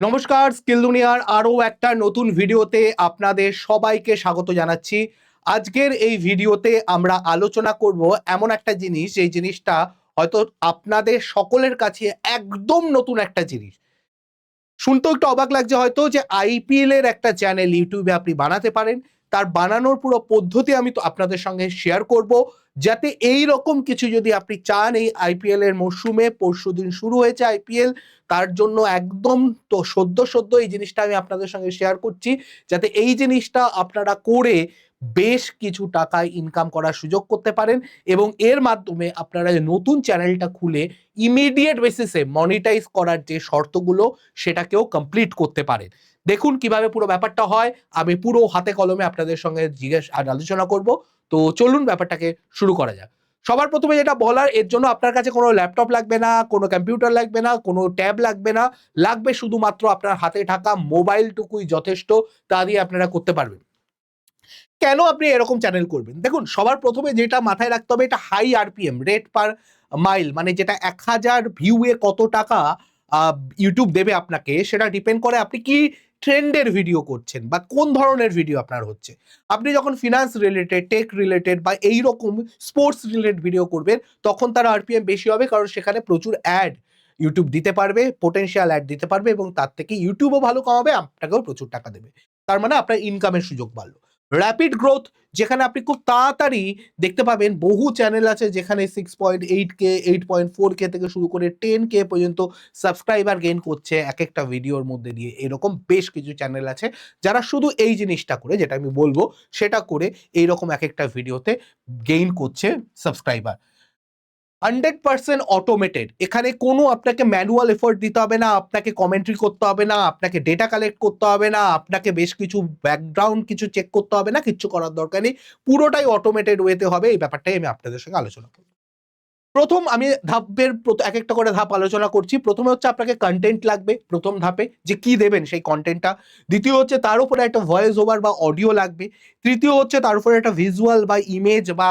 নমস্কার, স্কিল দুনিয়ার আরও একটা নতুন ভিডিওতে আপনাদের সবাইকে স্বাগত জানাচ্ছি। আজকের এই ভিডিওতে আমরা আলোচনা করব এমন একটা জিনিস, এই জিনিসটা হয়তো আপনাদের সকলের কাছে একদম নতুন একটা জিনিস। শুনতেও একটু অবাক লাগছে হয়তো যে আইপিএল এর একটা চ্যানেল ইউটিউবে আপনি বানাতে পারেন। তার বানানোর পুরো পদ্ধতি আমি তো আপনাদের সঙ্গে শেয়ার করব, যাতে এই রকম কিছু যদি আপনি চান এই আইপিএল এর মরশুমে, পরশুদিন শুরু হয়েছে আইপিএল, তার জন্য একদম তো সদ্য সদ্য এই জিনিসটা আমি আপনাদের সঙ্গে শেয়ার করছি, যাতে এই জিনিসটা আপনারা করে বেশ কিছু টাকা ইনকাম করার সুযোগ করতে পারেন এবং এর মাধ্যমে আপনারা যে নতুন চ্যানেলটা খুলে ইমিডিয়েট বেসিসে মনিটাইজ করার যে শর্তগুলো সেটাকেও কমপ্লিট করতে পারেন। দেখুন কিভাবে পুরো ব্যাপারটা হয়, আমি পুরো হাতে কলমে আপনাদের সঙ্গে আলোচনা করব। তো চলুন ব্যাপারটাকে শুরু করা যাক। সবার প্রথমে যেটা বলার, এর জন্য আপনার কাছে কোনো ল্যাপটপ লাগবে না, কোনো কম্পিউটার লাগবে না, কোনো ট্যাব লাগবে না, লাগবে শুধুমাত্র আপনার হাতে থাকা মোবাইলটুকুই যথেষ্ট। তা দিয়ে আপনারা করতে পারবেন। কেন আপনি এরকম চ্যানেল করবেন? দেখুন, সবার প্রথমে যেটা মাথায় রাখতে হবে, এটা high RPM, rate per mile, মানে যেটা 1000 ভিউয়ে কত টাকা ইউটিউব দেবে আপনাকে, সেটা ডিপেন্ড করে আপনি কি ট্রেন্ডের ভিডিও করছেন বা কোন ধরনের ভিডিও আপনার হচ্ছে। আপনি যখন ফিনান্স রিলেটেড, টেক রিলেটেড বা এইরকম স্পোর্টস রিলেটেড ভিডিও করবেন, তখন তার আরপিএম বেশি হবে, কারণ সেখানে প্রচুর অ্যাড ইউটিউব দিতে পারবে, পোটেনশিয়াল অ্যাড দিতে পারবে এবং তার থেকে ইউটিউবও ভালো কামাবে, আপনাকেও প্রচুর টাকা দেবে। তার মানে আপনার ইনকামের সুযোগ বাড়লো। র্যাপিড গ্রোথ, যেখানে আপনি খুব তাড়াতাড়ি দেখতে পাবেন বহু চ্যানেল আছে যেখানে 6.8K, 8.4K থেকে শুরু করে 10K পর্যন্ত সাবস্ক্রাইবার গেইন করছে এক একটা ভিডিওর মধ্যে দিয়ে। এরকম বেশ কিছু চ্যানেল আছে যারা শুধু এই জিনিসটা করে, যেটা আমি বলবো সেটা করে এইরকম এক একটা ভিডিওতে গেইন করছে সাবস্ক্রাইবার। 100% অটোমেটেড, এখানে কোনো আপনাকে ম্যানুয়াল এফোর্ট দিতে হবে না, আপনাকে কমেন্ট্রি করতে হবে না, আপনাকে ডেটা কালেক্ট করতে হবে না, আপনাকে বেশ কিছু ব্যাকগ্রাউন্ড কিছু চেক করতে হবে না, কিচ্ছু করার দরকার নেই। পুরোটাই অটোমেটেড ওয়েতে হবে। এই ব্যাপারটাই আমি আপনাদের সঙ্গে আলোচনা করব। প্রথম আমি এক একটা করে ধাপ আলোচনা করছি। প্রথমে হচ্ছে আপনাকে কন্টেন্ট লাগবে প্রথম ধাপে, যে কি দেবেন সেই কন্টেন্টটা। দ্বিতীয় হচ্ছে তার উপরে একটা ভয়েস ওভার বা অডিও লাগবে। তৃতীয় হচ্ছে তার উপরে একটা ভিজুয়াল বা ইমেজ বা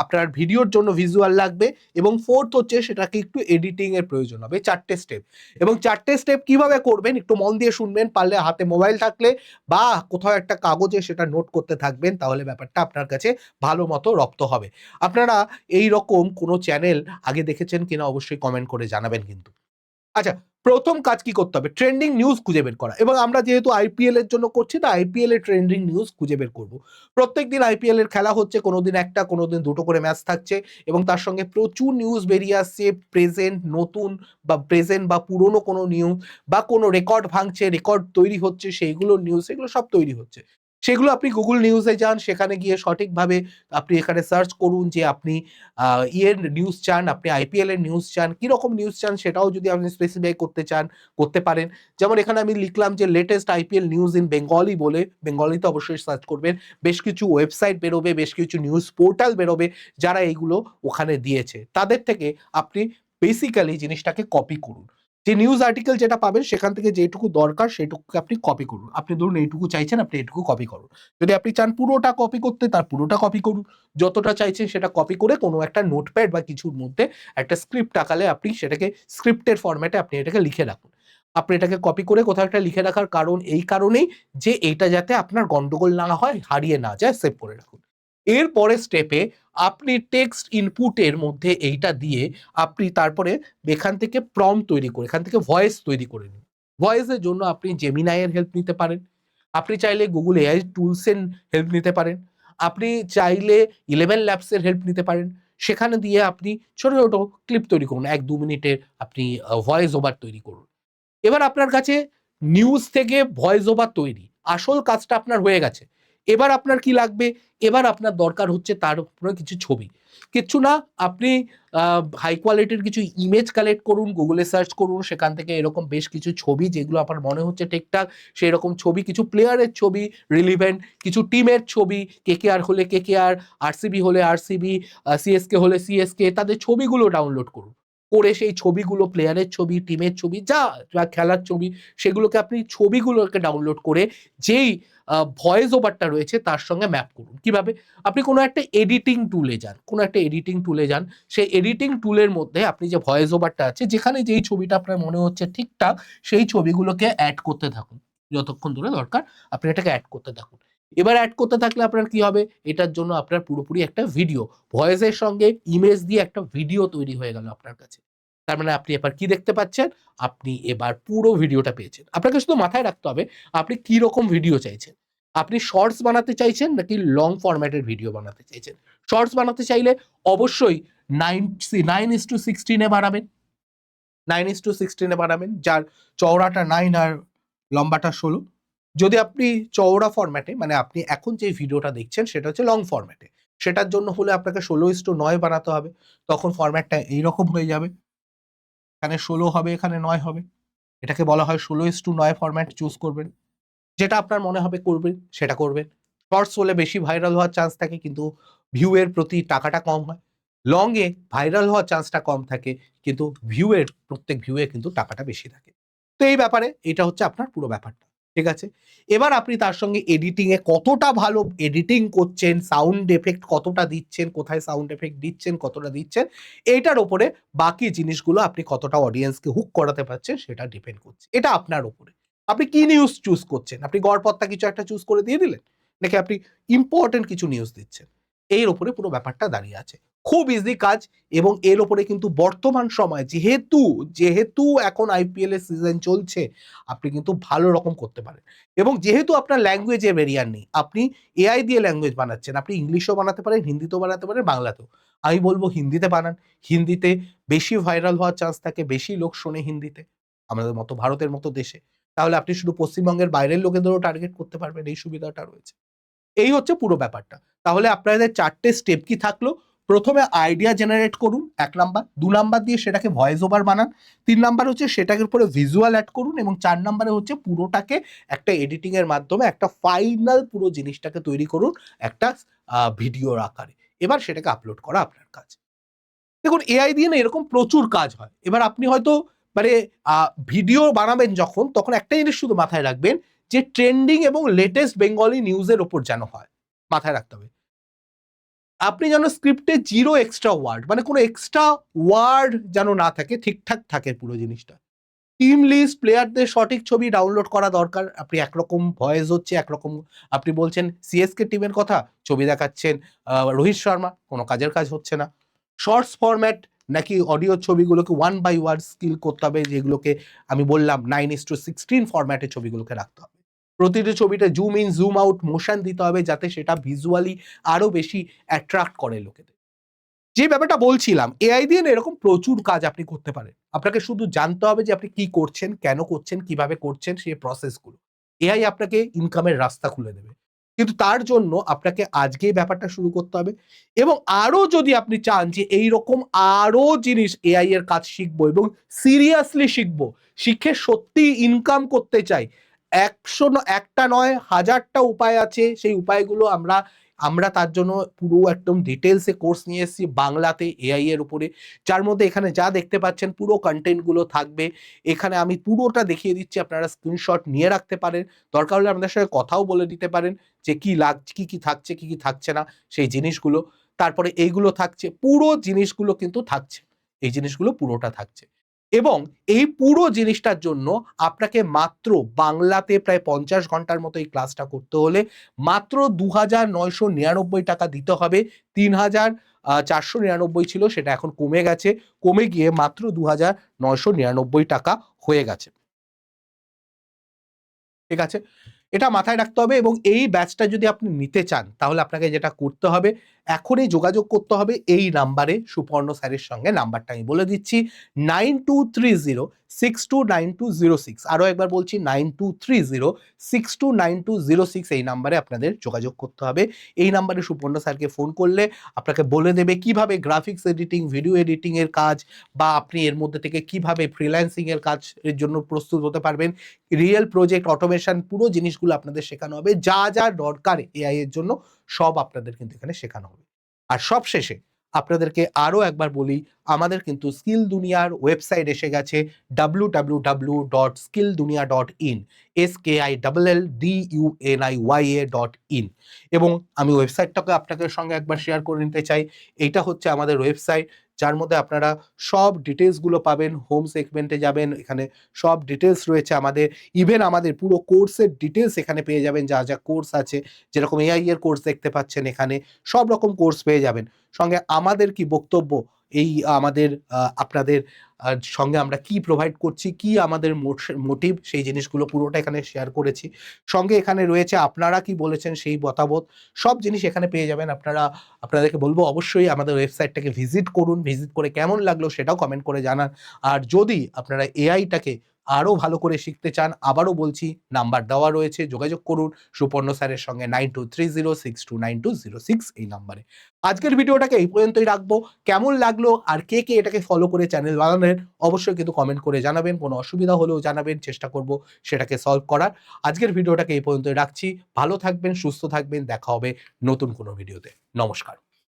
আপনার ভিডিওর জন্য ভিজুয়াল লাগবে। এবং ফোর্থ হচ্ছে সেটাকে একটু এডিটিং এর প্রয়োজন হবে। 4টে স্টেপ। এবং 4টে স্টেপ কিভাবে করবেন একটু মন দিয়ে শুনবেন, পারলে হাতে মোবাইল থাকলে বা কোথাও একটা কাগজে সেটা নোট করতে থাকবেন, তাহলে ব্যাপারটা আপনার কাছে ভালো মতো রপ্ত হবে। আপনারা এই রকম কোনো চ্যানেল আগে দেখেছেন কিনা অবশ্যই কমেন্ট করে জানাবেন কিন্তু। আচ্ছা, প্রথম কাজ কি করতে হবে? ট্রেন্ডিং নিউজ খুঁজে বের করা। এবং আমরা যেহেতু আইপিএল এর জন্য করছি, তো আইপিএল এর ট্রেন্ডিং নিউজ খুঁজে বের করব। প্রত্যেকদিন আইপিএল এর খেলা হচ্ছে, কোনোদিন একটা, কোনোদিন দুটো করে ম্যাচ থাকছে এবং তার সঙ্গে প্রচুর নিউজ বেরিয়ে আসছে, প্রেজেন্ট, নতুন বা প্রেজেন্ট বা পুরনো কোনো নিউজ বা কোনো রেকর্ড ভাঙছে, রেকর্ড তৈরি হচ্ছে, সেইগুলোর নিউজ, এগুলো সব তৈরি হচ্ছে। সেগুলো আপনি গুগল নিউজে যান, সেখানে গিয়ে সঠিকভাবে আপনি এখানে সার্চ করুন যে আপনি ইয়ের নিউজ চান, আপনি আইপিএল এর নিউজ চান, কিরকম নিউজ চান সেটাও যদি আপনি স্পেসিফাই করতে চান, করতে পারেন। যেমন এখানে আমি লিখলাম যে latest IPL news in Bengali বলে, বেঙ্গলিতে অবশ্যই সার্চ করবেন। বেশ কিছু ওয়েবসাইট বেরোবে, বেশ কিছু নিউজ পোর্টাল বেরোবে যারা এইগুলো ওখানে দিয়েছে। তাদের থেকে আপনি বেসিক্যালি জিনিসটাকে কপি করুন। যে নিউজ আর্টিকেল যেটা পাবেন সেখান থেকে যেটুকু দরকার সেটুকুকে আপনি কপি করুন। আপনি ধরুন এইটুকু চাইছেন, আপনি এটুকু কপি করুন। যদি আপনি চান পুরোটা কপি করতে, তার পুরোটা কপি করুন। যতটা চাইছেন সেটা কপি করে কোনো একটা নোটপ্যাড বা কিছুর মধ্যে একটা স্ক্রিপ্ট আকারে আপনি সেটাকে স্ক্রিপ্টের ফরম্যাটে আপনি এটাকে লিখে রাখুন। আপনি এটাকে কপি করে কোথাও একটা লিখে রাখার কারণ এই কারণেই যে এইটা যাতে আপনার গন্ডগোল না হয়, হারিয়ে না যায়, সেভ করে রাখুন। এর পরের স্টেপে আপনি টেক্সট ইনপুটের মধ্যে এইটা দিয়ে আপনি তারপরে এখান থেকে প্রম্পট তৈরি করে, এখান থেকে ভয়েস তৈরি করে নিন। ভয়েসের জন্য আপনি জেমিনাই এর হেল্প নিতে পারেন। আপনি চাইলে গুগল এআই টুলস এর হেল্প নিতে পারেন। আপনি চাইলে 11 ল্যাবস এর হেল্প নিতে পারেন। সেখানে দিয়ে আপনি ছোট, ছোট ক্লিপ তৈরি করুন। ১-২ মিনিটের আপনি ভয়েস ওভার তৈরি করুন। এবার আপনার কাছে নিউজ থেকে ভয়েস ওভার তৈরি। আসল কাজটা আপনার হয়ে গেছে। এবার আপনার কি লাগবে? এবার আপনার দরকার হচ্ছে তার উপরে কিছু ছবি। কিচ্ছু না, আপনি হাই কোয়ালিটির কিছু ইমেজ কালেক্ট করুন, Google এ সার্চ করুন। সেখান থেকে এরকম বেশ কিছু ছবি যেগুলো আপনার মনে হচ্ছে ঠিকঠাক, সেরকম ছবি, কিছু প্লেয়ারের ছবি, রিলিভেন্ট কিছু টিমের ছবি, কেকেআর হলে কেকেআর, আরসিবি হলে আরসিবি, সিএসকে হলে সিএসকে, তাদের ছবিগুলো ডাউনলোড করুন। করে সেই ছবিগুলো, প্লেয়ারের ছবি, টিমের ছবি, যা খেলার ছবি, সেগুলোকে আপনি ছবিগুলোকে ডাউনলোড করে যেই ভয়েস ওভারটা রয়েছে তার সঙ্গে ম্যাপ করুন। কিভাবে? আপনি কোনো একটা এডিটিং টুলে যান, সেই এডিটিং টুলের মধ্যে আপনি যে ভয়েস ওভারটা আছে, যেখানে যেই ছবিটা আপনার মনে হচ্ছে ঠিকঠাক, সেই ছবিগুলোকে অ্যাড করতে থাকুন। যতক্ষণ ধরে দরকার আপনি এটাকে অ্যাড করতে থাকুন। এবার অ্যাড করতে থাকলে আপনার কি হবে? এটার জন্য আপনার পুরোপুরি একটা ভিডিও, ভয়েসের সঙ্গে ইমেজ দিয়ে একটা ভিডিও তৈরি হয়ে গেল আপনার কাছে। তার মানে আপনি এবার কি দেখতে পাচ্ছেন? আপনি এবার পুরো ভিডিওটা পেয়েছেন। আপনাকে শুধু মাথায় রাখতে হবে আপনি কি রকম ভিডিও চাইছেন। আপনি শর্টস বানাতে চাইছেন নাকি লং ফরম্যাটের ভিডিও বানাতে চাইছেন? শর্টস বানাতে চাইলে অবশ্যই 9:16 বানাবেন। 9:16 বানাবেন, যার চওড়াটা 9 আর লম্বাটা 16। যদি আপনি চওড়া ফরম্যাটে, মানে আপনি এখন যে ভিডিওটা দেখছেন সেটা হচ্ছে লং ফরম্যাটে, সেটার জন্য হলে আপনাকে 16:9 বানাতে হবে। তখন ফরম্যাটটা এইরকম হয়ে যাবে, এখানে 16 হবে, এখানে 9 হবে। এটাকে বলা হয় 16:9 ফরম্যাট চুজ করবেন। যেটা আপনার মনে হবে করবেন সেটা করবেন। শর্টস হলে বেশি ভাইরাল হওয়ার চান্স থাকে, কিন্তু ভিউ এর প্রতি টাকাটা কম হয়। লং এ ভাইরাল হওয়ার চান্সটা কম থাকে, কিন্তু প্রত্যেক ভিউ এ কিন্তু টাকাটা বেশি থাকে। তো এই ব্যাপারে এটা হচ্ছে আপনার পুরো ব্যাপারটা। ঠিক আছে? এবার আপনি তার সঙ্গে এডিটিং এ কতটা ভালো এডিটিং করছেন, সাউন্ড এফেক্ট কতটা দিচ্ছেন, কোথায় সাউন্ড এফেক্ট দিচ্ছেন, কতটা দিচ্ছেন, এইটার উপরে বাকি জিনিসগুলো আপনি কতটা অডিয়েন্সকে হুক করাতে পারছেন সেটা ডিপেন্ড করছে। এটা আপনার উপরে। আপনি কি নিউজ চুজ করছেন? আপনি গড়পড়তা কিছু একটা চুজ করে দিয়ে দিলেন, নাকি আপনি ইম্পর্টেন্ট কিছু নিউজ দিচ্ছেন? এর উপরে পুরো ব্যাপারটা দাঁড়িয়ে আছে। খুব ইজি কাজ, এবং এর উপরে কিন্তু বর্তমান সময় যেহেতু এখন আইপিএল এর সিজন চলছে, আপনি কিন্তু ভালো রকম করতে পারেন। এবং যেহেতু আপনার ল্যাঙ্গুয়েজে ব্যারিয়ার নেই, আপনি এআই দিয়ে ল্যাঙ্গুয়েজ বানাচ্ছেন, আপনি ইংলিশেও বানাতে পারেন, হিন্দিতেও বানাতে পারেন, বাংলাতেও। আমি বলব হিন্দিতে বানান। হিন্দিতে বেশি ভাইরাল হওয়ার চান্স থাকে, বেশি লোক শোনে হিন্দিতে, আমাদের মতো ভারতের মতো দেশে। তাহলে আপনি শুধু পশ্চিমবঙ্গের বাইরের লোকেদেরও টার্গেট করতে পারবেন, এই সুবিধাটা রয়েছে। এই হচ্ছে পুরো ব্যাপারটা। তাহলে আপনাদের ৪ টে স্টেপ কি থাকলো? প্রথমে আইডিয়া জেনারেট করুন ১ নাম্বার, ২ নাম্বার দিয়ে সেটাকে ভয়েস ওভার বানান, ৩ নাম্বার হচ্ছে সেটার উপরে ভিজুয়াল অ্যাড করুন, এবং ৪ নাম্বারে হচ্ছে পুরোটাকে একটা এডিটিং এর মাধ্যমে একটা ফাইনাল পুরো জিনিসটাকে তৈরি করুন একটা ভিডিওর আকারে। এবার সেটাকে আপলোড করা আপনার কাজ। দেখুন, এআই দিয়ে না এরকম প্রচুর কাজ হয়। এবার আপনি হয়তো মানে ভিডিও বানাবেন যখন, তখন একটা জিনিস শুধু মাথায় রাখবেন যে ট্রেন্ডিং এবং লেটেস্ট বেঙ্গলি নিউজের উপর যেন হয়। মাথায় রাখতে হবে। আপনি যেন স্ক্রিপ্টে 0 এক্সট্রা ওয়ার্ড, মানে কোনো এক্সট্রা ওয়ার্ড যেন না থাকে, ঠিকঠাক থাকে পুরো জিনিসটা। টিম লিস্ট, প্লেয়ারদের সঠিক ছবি ডাউনলোড করা দরকার। আপনি একরকম ভয়েস হচ্ছে, একরকম আপনি বলছেন সিএসকে টিমের কথা, ছবি দেখাচ্ছেন রোহিত শর্মা, কোনো কাজের কাজ হচ্ছে না। শর্টস ফরম্যাট নাকি অডিও ছবিগুলোকে 1 বাই 1 স্কিল করতে হবে, যেগুলোকে আমি বললাম 9:16 ফরম্যাটে ছবিগুলোকে রাখতে হবে। প্রতিটি ছবিতে zoom in, zoom out motion দিতে হবে, যাতে সেটা ভিজুয়ালি আরো বেশি অ্যাট্রাক্ট করে লোকেদের। যে ব্যাপারটা বলছিলাম, এআই দিয়ে না এরকম প্রচুর কাজ আপনি করতে পারেন। আপনাকে শুধু জানতে হবে যে আপনি কি করছেন, কেন করছেন, কিভাবে করছেন, সেই প্রসেসগুলো। এআই আপনাকে ইনকামের রাস্তা খুলে দেবে। কিন্তু তার জন্য আপনাকে আজকেই ব্যাপারটা শুরু করতে হবে, এবং আরো যদি আপনি চান যে এইরকম আরো জিনিস এআই এর কাজ শিখবো এবং সিরিয়াসলি শিখবো, শিখে সত্যি ইনকাম করতে চাই, ১০০ নয় ১০০০টা উপায় আছে। সেই উপায়গুলো আমরা তার জন্য পুরো একদম ডিটেইলসে কোর্স নিয়ে এসেছি বাংলাতে এআই এর উপরে, যার মধ্যে এখানে যা দেখতে পাচ্ছেন পুরো কন্টেন্ট গুলো থাকবে। এখানে আমি পুরোটা দেখিয়ে দিচ্ছি, আপনারা স্ক্রিনশট নিয়ে রাখতে পারেন, দরকার হলে আপনাদের সঙ্গে কথাও বলে দিতে পারেন যে কি থাকছে, কি থাকছে না সেই জিনিসগুলো। তারপরে এইগুলো থাকছে, পুরো জিনিসগুলো কিন্তু থাকছে, এই জিনিসগুলো পুরোটা থাকছে। এবং এই পুরো জিনিসটার জন্য আপনাকে মাত্র বাংলাতে প্রায় ৫০ ঘন্টার মতো এই ক্লাসটা করতে হলে মাত্র ২,৯৯৯ টাকা দিতে হবে। ৩,৪৯৯ ছিল, সেটা এখন কমে গিয়ে মাত্র ২,৯৯৯ টাকা হয়ে গেছে। ঠিক আছে? এটা মাথায় রাখতে হবে, এবং এই ব্যাচটা যদি আপনি নিতে চান তাহলে আপনাকে যেটা করতে হবে, এখনই যোগাযোগ করতে হবে এই নাম্বারে, সুপর্ণ স্যারের সঙ্গে। নাম্বারটা আমি বলে দিচ্ছি, 9230629206। আরো একবার বলছি, 9230629206, এই নাম্বারে আপনাদের যোগাযোগ করতে হবে। এই নাম্বারে সুপর্ণ স্যারকে ফোন করলে আপনাকে বলে দেবে কিভাবে গ্রাফিক্স এডিটিং, ভিডিও এডিটিং এর কাজ, বা আপনি এর মধ্যে থেকে কিভাবে ফ্রিল্যান্সিং এর কাজের জন্য প্রস্তুত হতে পারবেন। রিয়েল প্রজেক্ট, অটোমেশন, পুরো জিনিসগুলো আপনাদের শেখানো হবে। যা দরকার এআই এর জন্য সব আপনাদের কিন্তু এখানে শেখানো হবে। আর সবশেষে আপনাদেরকে আরও একবার বলি, আমাদের কিন্তু স্কিল দুনিয়ার ওয়েবসাইট এসে গেছে www.skilldunia.in SKILLDUNIYA.in এবং আমি ওয়েবসাইটটাকে আপনাদের সঙ্গে একবার শেয়ার করে নিতে চাই। এইটা হচ্ছে আমাদের ওয়েবসাইট, যার মধ্যে আপনারা সব ডিটেলসগুলো পাবেন। হোম সেগমেন্টে যাবেন, এখানে সব ডিটেলস রয়েছে আমাদের। ইভেন আমাদের পুরো কোর্সের ডিটেলস এখানে পেয়ে যাবেন, যা যা কোর্স আছে, যেরকম এআই এর কোর্স দেখতে পাচ্ছেন এখানে সব রকম কোর্স পেয়ে যাবেন। সঙ্গে আমাদের কি বক্তব্য, এই আমাদের আপনাদের সঙ্গে আমরা কি প্রোভাইড করছি, কি আমাদের মোটিভ, সেই জিনিসগুলো পুরোটা এখানে শেয়ার করেছি। সঙ্গে এখানে রয়েছে আপনারা কি বলেছেন সেই মতামত, সব জিনিস এখানে পেয়ে যাবেন। আপনাদেরকে বলবো অবশ্যই আমাদের ওয়েবসাইটটাকে ভিজিট করুন, ভিজিট করে কেমন লাগলো সেটাও কমেন্ট করে জানান। আর যদি আপনারা এআইটাকে আরও ভালো করে শিখতে চান, আবারও বলছি নাম্বার দেওয়া রয়েছে, যোগাযোগ করুন সুপর্ণ স্যারের সঙ্গে 9230629206 এই নাম্বারে। আজকের ভিডিওটাকে এই পর্যন্তই রাখবো। কেমন লাগলো আর কে কে এটাকে ফলো করে চ্যানেল বানাবেন অবশ্যই কিন্তু কমেন্ট করে জানাবেন। কোনো অসুবিধা হলেও জানাবেন, চেষ্টা করব সেটাকে সলভ করার। আজকের ভিডিওটাকে এই পর্যন্তই রাখছি। ভালো থাকবেন, সুস্থ থাকবেন, দেখা হবে নতুন কোনো ভিডিওতে। নমস্কার।